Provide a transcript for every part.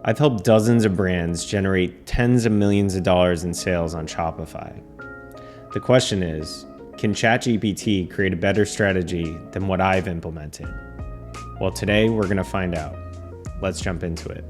I've helped dozens of brands generate tens of millions of dollars in sales on Shopify. The question is, can ChatGPT create a better strategy than what I've implemented? Well, today we're going to find out. Let's jump into it.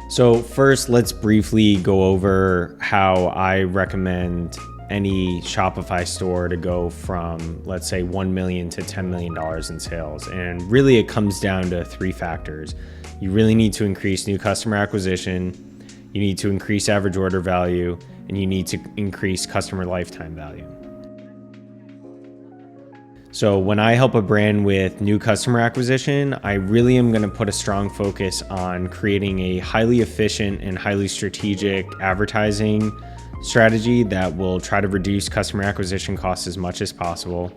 So first, let's briefly go over how I recommend any Shopify store to go from, let's say, $1 million to $10 million in sales. And really it comes down to three factors. You really need to increase new customer acquisition, you need to increase average order value, and you need to increase customer lifetime value. So when I help a brand with new customer acquisition, I really am going to put a strong focus on creating a highly efficient and highly strategic advertising strategy that will try to reduce customer acquisition costs as much as possible.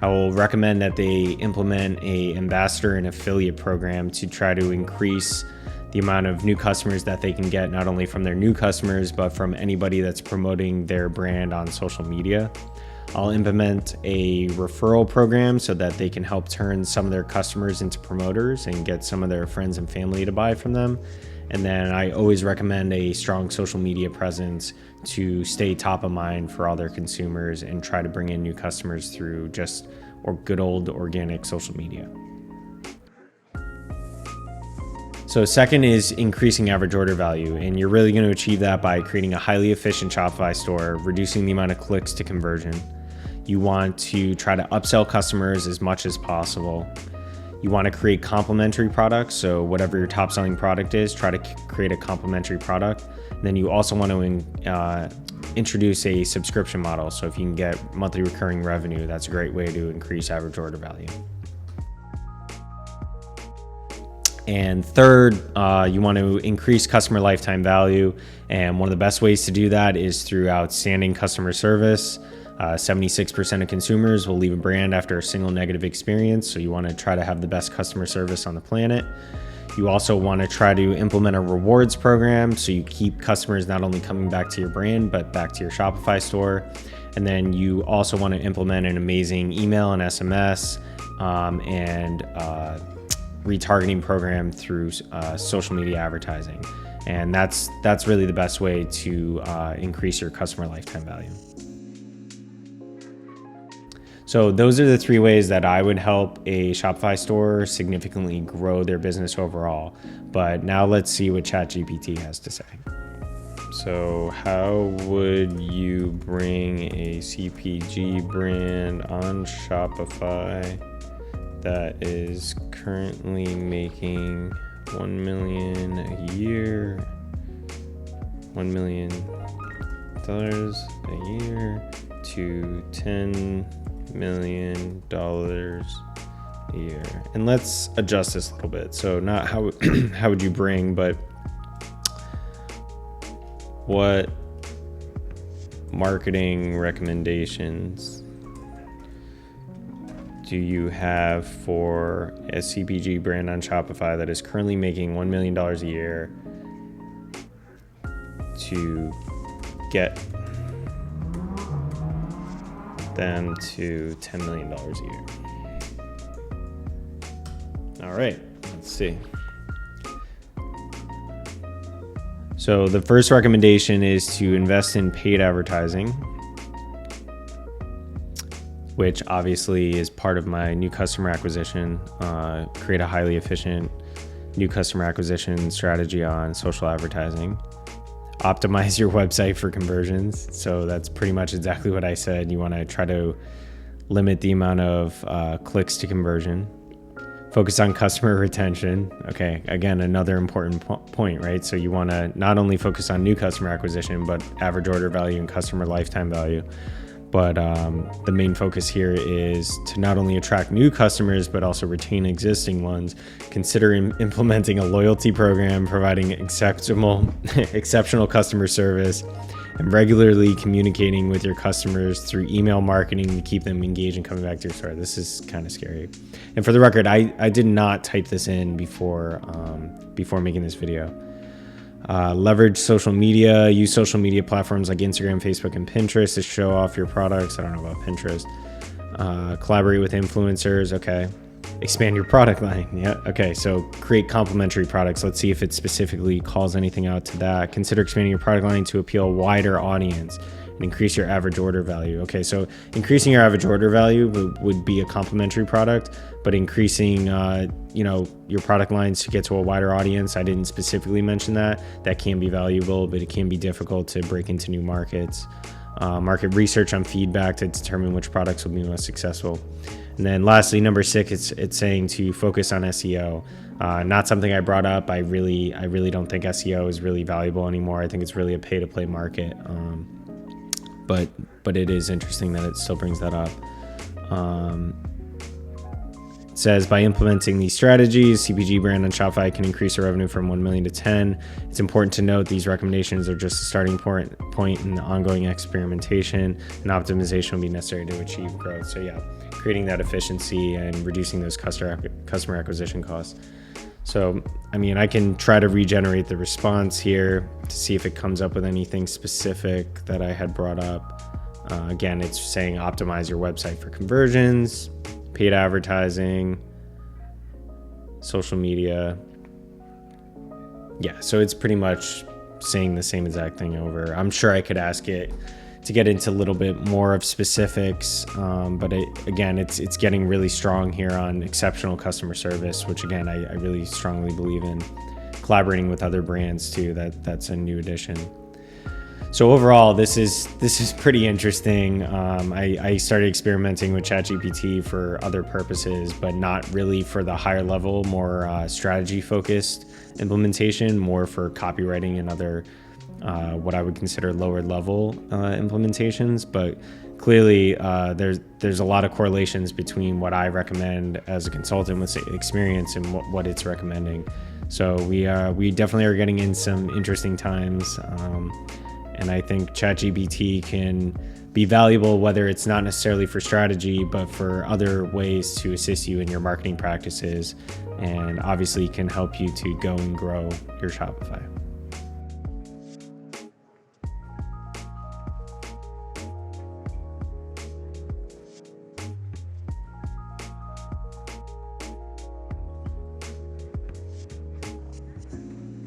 I will recommend that they implement an ambassador and affiliate program to try to increase the amount of new customers that they can get, not only from their new customers, but from anybody that's promoting their brand on social media. I'll implement a referral program so that they can help turn some of their customers into promoters and get some of their friends and family to buy from them. And then I always recommend a strong social media presence to stay top of mind for all their consumers and try to bring in new customers through just good old organic social media. So second is increasing average order value, and you're really going to achieve that by creating a highly efficient Shopify store, reducing the amount of clicks to conversion. You want to try to upsell customers as much as possible. You want to create complementary products. So whatever your top selling product is, try to create a complementary product. And then you also want to introduce a subscription model. So if you can get monthly recurring revenue, that's a great way to increase average order value. And third, you want to increase customer lifetime value. And one of the best ways to do that is through outstanding customer service. 76% of consumers will leave a brand after a single negative experience. So you want to try to have the best customer service on the planet. You also want to try to implement a rewards program so you keep customers not only coming back to your brand, but back to your Shopify store. And then you also want to implement an amazing email and SMS and retargeting program through social media advertising. And that's really the best way to increase your customer lifetime value. So those are the three ways that I would help a Shopify store significantly grow their business overall. But now let's see what ChatGPT has to say. So how would you bring a CPG brand on Shopify that is currently making $1 million a year, $1 million a year to $10 million a year? And let's adjust this a little bit. So not how would you bring, but what marketing recommendations do you have for a CPG brand on Shopify that is currently making $1 million a year to get them to $10 million a year? All right, let's see. So the first recommendation is to invest in paid advertising, which obviously is part of my new customer acquisition, create a highly efficient new customer acquisition strategy on social advertising. Optimize your website for conversions. So that's pretty much exactly what I said. You want to try to limit the amount of clicks to conversion. Focus on customer retention. Okay, again, another important point, right? So you want to not only focus on new customer acquisition, but average order value and customer lifetime value. But the main focus here is to not only attract new customers, but also retain existing ones. Consider implementing a loyalty program, providing exceptional customer service, and regularly communicating with your customers through email marketing to keep them engaged and coming back to your store. This is kind of scary. And for the record, I did not type this in before making this video. Leverage social media. Use social media platforms like Instagram, Facebook, and Pinterest to show off your products. I don't know about Pinterest. Collaborate with influencers. Okay. Expand your product line. Yeah. Okay. So create complementary products. Let's see if it specifically calls anything out to that. Consider expanding your product line to appeal a wider audience and increase your average order value. Okay. So increasing your average order value would be a complementary product, but increasing, your product lines to get to a wider audience. I didn't specifically mention that. That can be valuable, but it can be difficult to break into new markets. Market research on feedback to determine which products will be most successful. And then lastly, number 6, it's saying to focus on SEO. Not something I brought up. I really don't think SEO is really valuable anymore. I think it's really a pay-to-play market. But it is interesting that it still brings that up. It says, by implementing these strategies, CPG brand on Shopify can increase their revenue from 1 million to 10. It's important to note these recommendations are just a starting point in the ongoing experimentation, and optimization will be necessary to achieve growth. So yeah, creating that efficiency and reducing those customer acquisition costs. So, I can try to regenerate the response here to see if it comes up with anything specific that I had brought up. Again, it's saying optimize your website for conversions, paid advertising, social media. Yeah, so it's pretty much saying the same exact thing over. I'm sure I could ask it to get into a little bit more of specifics, but it's getting really strong here on exceptional customer service, which again, I really strongly believe in. Collaborating with other brands too, that's a new addition. So overall, this is pretty interesting. I started experimenting with ChatGPT for other purposes, but not really for the higher level, more strategy focused implementation, more for copywriting and other what I would consider lower level implementations. But clearly, there's a lot of correlations between what I recommend as a consultant with experience and what it's recommending. So we definitely are getting in some interesting times. And I think ChatGPT can be valuable, whether it's not necessarily for strategy, but for other ways to assist you in your marketing practices, and obviously can help you to go and grow your Shopify.